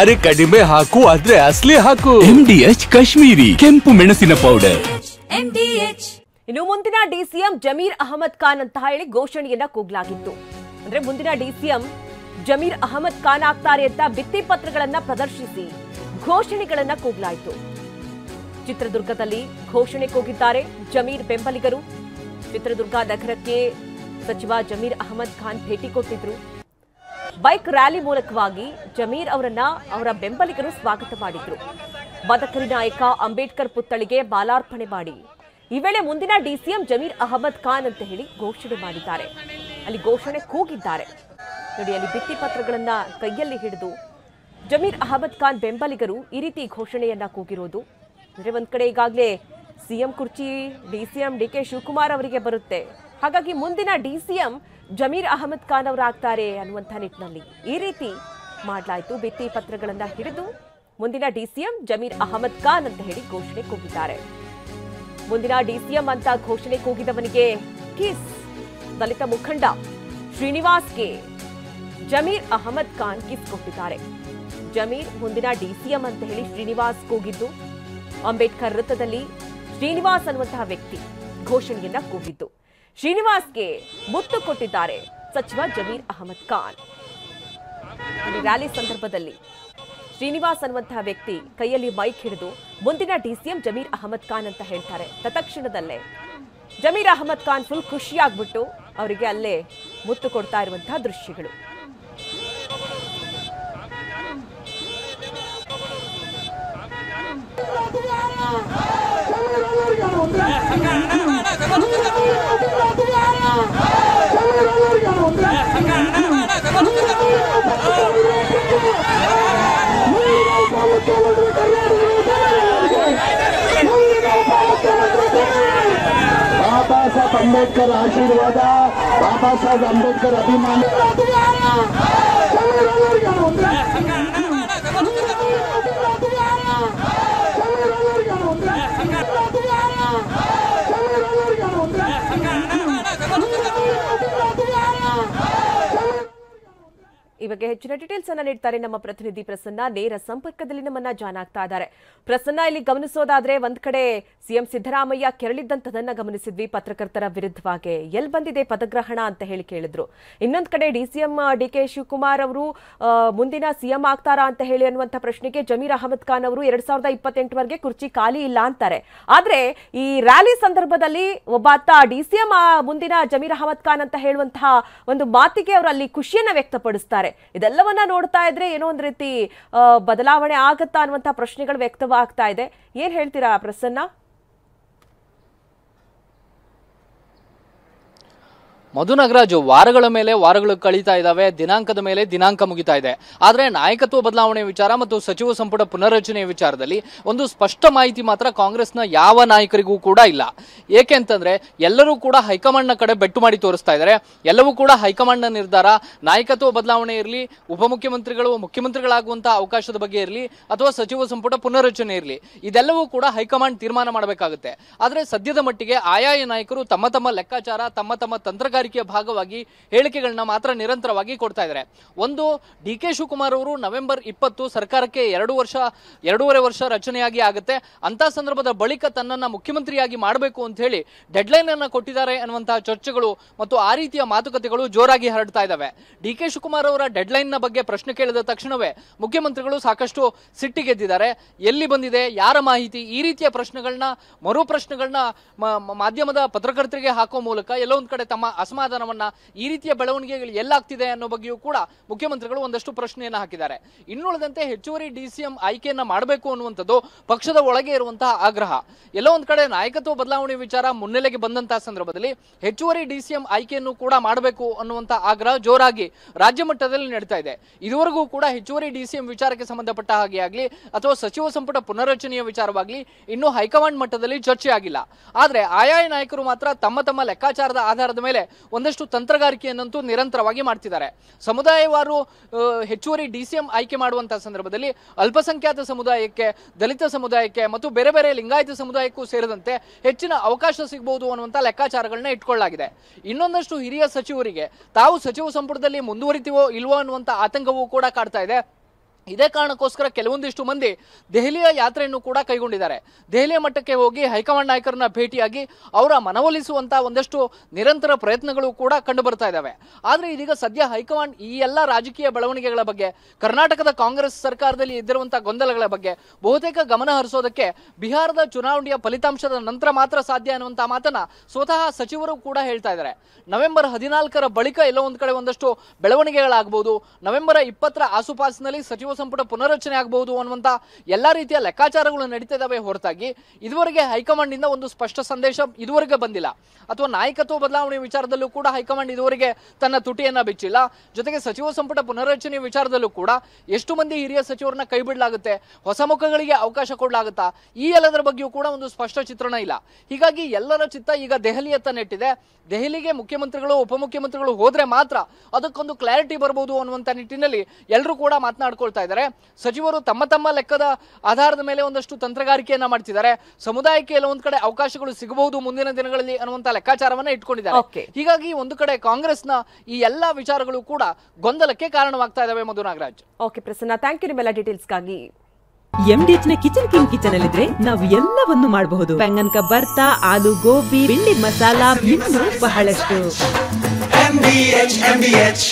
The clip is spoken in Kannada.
ಅರೆ ಕಡಿಮೆ ಹಾಕು ಆದ್ರೆ ಅಸಲಿ ಹಾಕು. MDH ಕಾಶ್ಮೀರಿ ಕೆಂಪು ಮೆಣಸಿನ ಪೌಡರ್. ಇನ್ನು ಮುಂದಿನ ಡಿಸಿಎಂ ಜಮೀರ್ ಅಹಮದ್ ಖಾನ್ ಅಂತ ಹೇಳಿ ಘೋಷಣೆಯನ್ನ ಕೂಗಲಾಗಿತ್ತು. ಅಂದ್ರೆ ಮುಂದಿನ ಡಿಸಿಎಂ ಜಮೀರ್ ಅಹಮದ್ ಖಾನ್ ಆಗ್ತಾರೆ ಅಂತ ಭಿತ್ತಿ ಪತ್ರಗಳನ್ನ ಪ್ರದರ್ಶಿಸಿ ಘೋಷಣೆಗಳನ್ನ ಕೂಗಲಾಯಿತು. ಚಿತ್ರದುರ್ಗದಲ್ಲಿ ಘೋಷಣೆ ಕೂಗಿದ್ದಾರೆ ಜಮೀರ್ ಬೆಂಬಲಿಗರು. ಚಿತ್ರದುರ್ಗ ನಗರಕ್ಕೆ ಸಚಿವ ಜಮೀರ್ ಅಹಮದ್ ಖಾನ್ ಭೇಟಿ ಕೊಟ್ಟಿದ್ರು. ಬೈಕ್ ರ್ಯಾಲಿ ಮೂಲಕವಾಗಿ ಜಮೀರ್ ಅವರನ್ನ ಅವರ ಬೆಂಬಲಿಗರು ಸ್ವಾಗತ ಮಾಡಿದ್ರು. ಬದಕರಿ ನಾಯಕ ಅಂಬೇಡ್ಕರ್ ಪುತ್ಥಳಿಗೆ ಮಾಲಾರ್ಪಣೆ ಮಾಡಿ ಈ ವೇಳೆ ಮುಂದಿನ ಡಿಸಿಎಂ ಜಮೀರ್ ಅಹಮದ್ ಖಾನ್ ಅಂತ ಹೇಳಿ ಘೋಷಣೆ ಮಾಡಿದ್ದಾರೆ. ಅಲ್ಲಿ ಘೋಷಣೆ ಕೂಗಿದ್ದಾರೆ ನೋಡಿ. ಅಲ್ಲಿ ಭಿತ್ತಿ ಪತ್ರಗಳನ್ನ ಕೈಯಲ್ಲಿ ಹಿಡಿದು ಜಮೀರ್ ಅಹಮದ್ ಖಾನ್ ಬೆಂಬಲಿಗರು ಈ ರೀತಿ ಘೋಷಣೆಯನ್ನ ಕೂಗಿರೋದು. ಅಂದ್ರೆ ಒಂದ್ ಕಡೆ ಈಗಾಗಲೇ ಸಿಎಂ ಕುರ್ಚಿ ಡಿಸಿಎಂ ಡಿಕೆ ಶಿವಕುಮಾರ್ ಅವರಿಗೆ ಬರುತ್ತೆ. ಹಾಗಾಗಿ ಮುಂದಿನ ಡಿಸಿಎಂ ಜಮೀರ್ ಅಹಮದ್ ಖಾನ್ ಅವರಾಗ್ತಾರೆ ಅನ್ನುವಂಥ ನಿಟ್ಟಿನಲ್ಲಿ ಈ ರೀತಿ ಮಾಡಲಾಯಿತು. ಭಿತ್ತಿ ಪತ್ರಗಳನ್ನ ಹಿಡಿದು ಮುಂದಿನ ಡಿಸಿಎಂ ಜಮೀರ್ ಅಹಮದ್ ಖಾನ್ ಅಂತ ಹೇಳಿ ಘೋಷಣೆ ಕೂಗಿದ್ದಾರೆ. ಮುಂದಿನ ಡಿಸಿಎಂ ಅಂತ ಘೋಷಣೆ ಕೂಗಿದವನಿಗೆ ಕಿಸ್. ದಲಿತ ಮುಖಂಡ ಶ್ರೀನಿವಾಸ್ಗೆ ಜಮೀರ್ ಅಹಮದ್ ಖಾನ್ ಕಿಸ್ ಕೊಟ್ಟಿದ್ದಾರೆ. ಜಮೀರ್ ಮುಂದಿನ ಡಿಸಿಎಂ ಅಂತ ಹೇಳಿ ಶ್ರೀನಿವಾಸ್ ಕೂಗಿದ್ದು, ಅಂಬೇಡ್ಕರ್ ವೃತ್ತದಲ್ಲಿ ಶ್ರೀನಿವಾಸ್ ಅನ್ನುವಂತಹ ವ್ಯಕ್ತಿ ಘೋಷಣೆಯನ್ನ ಕೂಗಿದ್ದು. ಶ್ರೀನಿವಾಸ್ಗೆ ಮುತ್ತು ಕೊಟ್ಟಿದ್ದಾರೆ ಸಚಿವ ಜಮೀರ್ ಅಹಮದ್ ಖಾನ್. ರ್ಯಾಲಿ ಸಂದರ್ಭದಲ್ಲಿ ಶ್ರೀನಿವಾಸ್ ಅನ್ನುವಂತಹ ವ್ಯಕ್ತಿ ಕೈಯಲ್ಲಿ ಮೈಕ್ ಹಿಡಿದು ಮುಂದಿನ ಡಿಸಿಎಂ ಜಮೀರ್ ಅಹಮದ್ ಖಾನ್ ಅಂತ ಹೇಳ್ತಾರೆ. ತತ್ಕ್ಷಣದಲ್ಲೇ ಜಮೀರ್ ಅಹಮದ್ ಖಾನ್ ಫುಲ್ ಖುಷಿಯಾಗ್ಬಿಟ್ಟು ಅವರಿಗೆ ಅಲ್ಲೇ ಮುತ್ತು ಕೊಡ್ತಾ ಇರುವಂತಹ ದೃಶ್ಯಗಳು. बाबा साहब अंबेडकर आशीर्वाद, बाबा साहब अंबेडकर अभिमान. ಈ ಬಗ್ಗೆ ಹೆಚ್ಚಿನ ಡೀಟೇಲ್ಸ್ ಅನ್ನ ನೀಡ್ತಾರೆ ನಮ್ಮ ಪ್ರತಿನಿಧಿ ಪ್ರಸನ್ನ. ನೇರ ಸಂಪರ್ಕದಲ್ಲಿ ನಮ್ಮನ್ನ ಜಾನ್ ಆಗ್ತಾ ಇದ್ದಾರೆ. ಪ್ರಸನ್ನ, ಇಲ್ಲಿ ಗಮನಿಸೋದಾದ್ರೆ ಒಂದ್ ಕಡೆ ಸಿಎಂ ಸಿದ್ದರಾಮಯ್ಯ ಕೆರಳಿದ್ದಂತದನ್ನ ಗಮನಿಸಿದ್ವಿ ಪತ್ರಕರ್ತರ ವಿರುದ್ಧವಾಗಿ. ಎಲ್ಲಿ ಬಂದಿದೆ ಪದಗ್ರಹಣ ಅಂತ ಹೇಳಿ ಕೇಳಿದ್ರು. ಇನ್ನೊಂದ್ ಕಡೆ ಡಿಸಿಎಂ ಡಿಕೆ ಶಿವಕುಮಾರ್ ಅವರು ಮುಂದಿನ ಸಿಎಂ ಆಗ್ತಾರಾ ಅಂತ ಹೇಳಿ ಅನ್ನುವಂಥ ಪ್ರಶ್ನೆಗೆ ಜಮೀರ್ ಅಹಮದ್ ಖಾನ್ ಅವರು 2028ವರೆಗೆ ಕುರ್ಚಿ ಖಾಲಿ ಇಲ್ಲ ಅಂತಾರೆ. ಆದ್ರೆ ಈ ರ್ಯಾಲಿ ಸಂದರ್ಭದಲ್ಲಿ ಒಬ್ಬಾತ ಡಿಸಿಎಂ ಮುಂದಿನ ಜಮೀರ್ ಅಹಮದ್ ಖಾನ್ ಅಂತ ಹೇಳುವಂತಹ ಒಂದು ಮಾತಿಗೆ ಅವರು ಅಲ್ಲಿ ಖುಷಿಯನ್ನ ವ್ಯಕ್ತಪಡಿಸ್ತಾರೆ. ಇದೆಲ್ಲವನ್ನ ನೋಡ್ತಾ ಇದ್ರೆ ಏನೋ ಒಂದ್ ರೀತಿ ಬದಲಾವಣೆ ಆಗತ್ತಾ ಅನ್ನುವಂತ ಪ್ರಶ್ನೆಗಳು ವ್ಯಕ್ತವಾಗ್ತಾ ಇದೆ. ಏನ್ ಹೇಳ್ತೀರಾ ಪ್ರಸನ್ನ? ಮಧು ನಾಗರಾಜು, ವಾರಗಳ ಮೇಲೆ ವಾರಗಳು ಕಳೀತಾ ಇದ್ದಾವೆ, ದಿನಾಂಕದ ಮೇಲೆ ದಿನಾಂಕ ಮುಗಿತಾ ಇದೆ. ಆದರೆ ನಾಯಕತ್ವ ಬದಲಾವಣೆ ವಿಚಾರ ಮತ್ತು ಸಚಿವ ಸಂಪುಟ ಪುನರ್ರಚನೆಯ ವಿಚಾರದಲ್ಲಿ ಒಂದು ಸ್ಪಷ್ಟ ಮಾಹಿತಿ ಮಾತ್ರ ಕಾಂಗ್ರೆಸ್ನ ಯಾವ ನಾಯಕರಿಗೂ ಕೂಡ ಇಲ್ಲ. ಏಕೆ ಅಂತಂದ್ರೆ ಎಲ್ಲರೂ ಕೂಡ ಹೈಕಮಾಂಡ್ನ ಕಡೆ ಬೆಟ್ಟು ಮಾಡಿ ತೋರಿಸ್ತಾ ಇದ್ದಾರೆ. ಎಲ್ಲವೂ ಕೂಡ ಹೈಕಮಾಂಡ್ನ ನಿರ್ಧಾರ. ನಾಯಕತ್ವ ಬದಲಾವಣೆ ಇರಲಿ, ಉಪಮುಖ್ಯಮಂತ್ರಿಗಳು ಮುಖ್ಯಮಂತ್ರಿಗಳಾಗುವಂತಹ ಅವಕಾಶದ ಬಗ್ಗೆ ಇರಲಿ, ಅಥವಾ ಸಚಿವ ಸಂಪುಟ ಪುನರ್ರಚನೆ ಇರಲಿ, ಇದೆಲ್ಲವೂ ಕೂಡ ಹೈಕಮಾಂಡ್ ತೀರ್ಮಾನ ಮಾಡಬೇಕಾಗುತ್ತೆ. ಆದರೆ ಸದ್ಯದ ಮಟ್ಟಿಗೆ ಆಯಾಯ ನಾಯಕರು ತಮ್ಮ ತಮ್ಮ ಲೆಕ್ಕಾಚಾರ, ತಮ್ಮ ತಮ್ಮ ತಂತ್ರಗಾರಿಕೆ ಭಾಗವಾಗಿ ಹೇಳಿಕೆಗಳನ್ನ ಮಾತ್ರ ನಿರಂತರವಾಗಿ ಕೊಡ್ತಾ ಇದ್ದಾರೆ. ಒಂದು, ಡಿಕೆ ಶಿವಕುಮಾರ್ ಅವರು ನವೆಂಬರ್ 20 ಸರ್ಕಾರಕ್ಕೆ 2.5 ವರ್ಷ ರಚನೆಯಾಗಿ ಆಗುತ್ತೆ. ಅಂತ ಸಂದರ್ಭದ ಬಳಿಕ ತನ್ನನ್ನ ಮುಖ್ಯಮಂತ್ರಿಯಾಗಿ ಮಾಡಬೇಕು ಅಂತ ಹೇಳಿ ಡೆಡ್ಲೈನ್ ಅನ್ನ ಕೊಟ್ಟಿದ್ದಾರೆ ಅನ್ನುವಂತಹ ಚರ್ಚೆಗಳು ಮತ್ತು ಆ ರೀತಿಯ ಮಾತುಕತೆಗಳು ಜೋರಾಗಿ ಹರಡ್ತಾ ಇದ್ದಾವೆ. ಡಿಕೆ ಶಿವಕುಮಾರ್ ಅವರ ಡೆಡ್ಲೈನ್ ನ ಬಗ್ಗೆ ಪ್ರಶ್ನೆ ಕೇಳಿದ ತಕ್ಷಣವೇ ಮುಖ್ಯಮಂತ್ರಿಗಳು ಸಾಕಷ್ಟು ಸಿಟ್ಟಿಗೆದ್ದಿದ್ದಾರೆ. ಎಲ್ಲಿ ಬಂದಿದೆ, ಯಾರ ಮಾಹಿತಿ, ಈ ರೀತಿಯ ಪ್ರಶ್ನೆಗಳನ್ನ ಮರು ಪ್ರಶ್ನೆಗಳನ್ನ ಮಾಧ್ಯಮದ ಪತ್ರಕರ್ತರಿಗೆ ಹಾಕೋ ಮೂಲಕ ಎಲ್ಲೋ ಒಂದ್ ಕಡೆ ತಮ್ಮ ಅಸಮಾಧಾನವನ್ನ, ಈ ರೀತಿಯ ಬೆಳವಣಿಗೆಗಳು ಎಲ್ಲಾಗ್ತಿದೆ ಅನ್ನೋ ಬಗ್ಗೆಯೂ ಕೂಡ ಮುಖ್ಯಮಂತ್ರಿಗಳು ಒಂದಷ್ಟು ಪ್ರಶ್ನೆಯನ್ನ ಹಾಕಿದ್ದಾರೆ. ಇನ್ನುಳಿದಂತೆ ಹೆಚ್ಚುವರಿ ಡಿಸಿಎಂ ಆಯ್ಕೆಯನ್ನ ಮಾಡಬೇಕು ಅನ್ನುವಂಥದ್ದು ಪಕ್ಷದ ಒಳಗೆ ಇರುವಂತಹ ಆಗ್ರಹ. ಎಲ್ಲೋ ಒಂದ್ ಕಡೆ ನಾಯಕತ್ವ ಬದಲಾವಣೆ ವಿಚಾರ ಮುನ್ನೆಲೆಗೆ ಬಂದಂತಹ ಸಂದರ್ಭದಲ್ಲಿ ಹೆಚ್ಚುವರಿ ಡಿಸಿಎಂ ಆಯ್ಕೆಯನ್ನು ಕೂಡ ಮಾಡಬೇಕು ಅನ್ನುವಂತಹ ಆಗ್ರಹ ಜೋರಾಗಿ ರಾಜ್ಯ ಮಟ್ಟದಲ್ಲಿ ನಡೀತಾ ಇದೆ. ಇದುವರೆಗೂ ಕೂಡ ಹೆಚ್ಚುವರಿ ಡಿಸಿಎಂ ವಿಚಾರಕ್ಕೆ ಸಂಬಂಧಪಟ್ಟ ಹಾಗೆ ಆಗಲಿ ಅಥವಾ ಸಚಿವ ಸಂಪುಟ ಪುನರ್ರಚನೆಯ ವಿಚಾರವಾಗಲಿ ಇನ್ನೂ ಹೈಕಮಾಂಡ್ ಮಟ್ಟದಲ್ಲಿ ಚರ್ಚೆ ಆಗಿಲ್ಲ. ಆದ್ರೆ ಆಯಾಯ ನಾಯಕರು ಮಾತ್ರ ತಮ್ಮ ತಮ್ಮ ಲೆಕ್ಕಾಚಾರದ ಆಧಾರದ ಮೇಲೆ ಒಂದಷ್ಟು ತಂತ್ರಗಾರಿಕೆಯನ್ನಂತೂ ನಿರಂತರವಾಗಿ ಮಾಡ್ತಿದ್ದಾರೆ. ಸಮುದಾಯವಾರು ಹೆಚ್ಚುವರಿ ಡಿಸಿಎಂ ಆಯ್ಕೆ ಮಾಡುವಂತಹ ಸಂದರ್ಭದಲ್ಲಿ ಅಲ್ಪಸಂಖ್ಯಾತ ಸಮುದಾಯಕ್ಕೆ, ದಲಿತ ಸಮುದಾಯಕ್ಕೆ ಮತ್ತು ಬೇರೆ ಬೇರೆ ಲಿಂಗಾಯತ ಸಮುದಾಯಕ್ಕೂ ಸೇರಿದಂತೆ ಹೆಚ್ಚಿನ ಅವಕಾಶ ಸಿಗಬಹುದು ಅನ್ನುವಂಥ ಲೆಕ್ಕಾಚಾರಗಳನ್ನ ಇಟ್ಕೊಳ್ಳಲಾಗಿದೆ. ಇನ್ನೊಂದಷ್ಟು ಹಿರಿಯ ಸಚಿವರಿಗೆ ತಾವು ಸಚಿವ ಸಂಪುಟದಲ್ಲಿ ಮುಂದುವರಿತೀವೋ ಇಲ್ವೋ ಅನ್ನುವಂಥ ಆತಂಕವೂ ಕೂಡ ಕಾಡ್ತಾ ಇದೆ. ಇದೇ ಕಾರಣಕ್ಕೋಸ್ಕರ ಕೆಲವೊಂದಿಷ್ಟು ಮಂದಿ ದೆಹಲಿಯ ಯಾತ್ರೆಯನ್ನು ಕೂಡ ಕೈಗೊಂಡಿದ್ದಾರೆ. ದೆಹಲಿಯ ಮಟ್ಟಕ್ಕೆ ಹೋಗಿ ಹೈಕಮಾಂಡ್ ನಾಯಕರನ್ನ ಭೇಟಿಯಾಗಿ ಅವರ ಮನವೊಲಿಸುವಂತ ಒಂದಷ್ಟು ನಿರಂತರ ಪ್ರಯತ್ನಗಳು ಕೂಡ ಕಂಡು ಬರ್ತಾ ಇದ್ದಾವೆ. ಆದ್ರೆ ಇದೀಗ ಸದ್ಯ ಹೈಕಮಾಂಡ್ ಈ ಎಲ್ಲ ರಾಜಕೀಯ ಬೆಳವಣಿಗೆಗಳ ಬಗ್ಗೆ, ಕರ್ನಾಟಕದ ಕಾಂಗ್ರೆಸ್ ಸರ್ಕಾರದಲ್ಲಿ ಇದ್ದಿರುವಂತಹ ಗೊಂದಲಗಳ ಬಗ್ಗೆ ಬಹುತೇಕ ಗಮನ ಹರಿಸೋದಕ್ಕೆ ಬಿಹಾರದ ಚುನಾವಣೆಯ ಫಲಿತಾಂಶದ ನಂತರ ಮಾತ್ರ ಸಾಧ್ಯ ಅನ್ನುವಂತಹ ಮಾತನ್ನ ಸ್ವತಃ ಸಚಿವರು ಕೂಡ ಹೇಳ್ತಾ ಇದ್ದಾರೆ. ನವೆಂಬರ್ 14ರ ಬಳಿಕ ಎಲ್ಲೋ ಒಂದ್ ಕಡೆ ಒಂದಷ್ಟು ಬೆಳವಣಿಗೆಗಳಾಗಬಹುದು, ನವೆಂಬರ್ 20ರ ಆಸುಪಾಸಿನಲ್ಲಿ ಸಚಿವ ಸಂಪುಟ ಪುನರ್ರಚನೆ ಆಗಬಹುದು ಅನ್ನುವಂತ ಎಲ್ಲಾ ರೀತಿಯ ಲೆಕ್ಕಾಚಾರಗಳು ನಡೀತಾ ಇದಾವೆ ಹೊರತಾಗಿ ಇದುವರೆಗೆ ಹೈಕಮಾಂಡ್ ಇಂದ ಒಂದು ಸ್ಪಷ್ಟ ಸಂದೇಶ ಇದುವರೆಗೆ ಬಂದಿಲ್ಲ. ಅಥವಾ ನಾಯಕತ್ವ ಬದಲಾವಣೆ ವಿಚಾರದಲ್ಲೂ ಕೂಡ ಹೈಕಮಾಂಡ್ ಇದುವರೆಗೆ ತನ್ನ ತುಟಿಯನ್ನ ಬಿಚ್ಚಿಲ್ಲ. ಜೊತೆಗೆ ಸಚಿವ ಸಂಪುಟ ಪುನರ್ರಚನೆ ವಿಚಾರದಲ್ಲೂ ಕೂಡ ಎಷ್ಟು ಮಂದಿ ಹಿರಿಯ ಸಚಿವರನ್ನ ಕೈ ಬಿಡಲಾಗುತ್ತೆ, ಹೊಸ ಮುಖಗಳಿಗೆ ಅವಕಾಶ ಕೊಡಲಾಗುತ್ತಾ, ಈ ಎಲ್ಲದರ ಬಗ್ಗೆಯೂ ಕೂಡ ಒಂದು ಸ್ಪಷ್ಟ ಚಿತ್ರಣ ಇಲ್ಲ. ಹೀಗಾಗಿ ಎಲ್ಲರ ಚಿತ್ತ ಈಗ ದೆಹಲಿಯತ್ತ ನೆಟ್ಟಿದೆ. ದೆಹಲಿಗೆ ಮುಖ್ಯಮಂತ್ರಿಗಳು ಉಪಮುಖ್ಯಮಂತ್ರಿಗಳು ಹೋದ್ರೆ ಮಾತ್ರ ಅದಕ್ಕೊಂದು ಕ್ಲಾರಿಟಿ ಬರಬಹುದು ಅನ್ನುವಂತ ನಿಟ್ಟಿನಲ್ಲಿ ಎಲ್ಲರೂ ಕೂಡ ಮಾತನಾಡ್ಕೊಳ್ತಾ ಇದ್ದಾರೆ. ಸಚಿವರು ತಮ್ಮ ತಮ್ಮ ಲೆಕ್ಕದ ಆಧಾರದ ಮೇಲೆ ಒಂದಷ್ಟು ತಂತ್ರಗಾರಿಕೆಯನ್ನ ಮಾಡ್ತಿದ್ದಾರೆ. ಸಮುದಾಯಕ್ಕೆ ಕೆಲವೊಂದು ಕಡೆ ಅವಕಾಶಗಳು ಸಿಗಬಹುದು ಮುಂದಿನ ದಿನಗಳಲ್ಲಿ ಅನ್ನುವಂತ ಲೆಕ್ಕಾಚಾರವನ್ನ ಇಟ್ಕೊಂಡಿದ್ದಾರೆ. ಹೀಗಾಗಿ ಒಂದು ಕಡೆ ಕಾಂಗ್ರೆಸ್ನ ಈ ಎಲ್ಲಾ ವಿಚಾರಗಳು ಕೂಡ ಗೊಂದಲಕ್ಕೆ ಕಾರಣವಾಗ್ತಾ ಇದಾವೆ. Madhu Nagaraj. Okay Prasanna, thank you ನಿಮ್ಮೆಲ್ಲ ಡೀಟೇಲ್ಸ್ಗಾಗಿ. MDH ನ ಕಿಚನ್ ಕಿಂಗ್ ಕಿಚನ್ ಅಲ್ಲಿದ್ರೆ ನಾವು ಎಲ್ಲವನ್ನು ಮಾಡಬಹುದು. ಬೆಂಗನ್ ಕಾ ಬರ್ತಾ, ಆಲೂ ಗೋಬಿ, ಬಿಂಡಿ ಮಸಾಲಾ, ಇನ್ನೂ ಬಹಳಷ್ಟು. MDH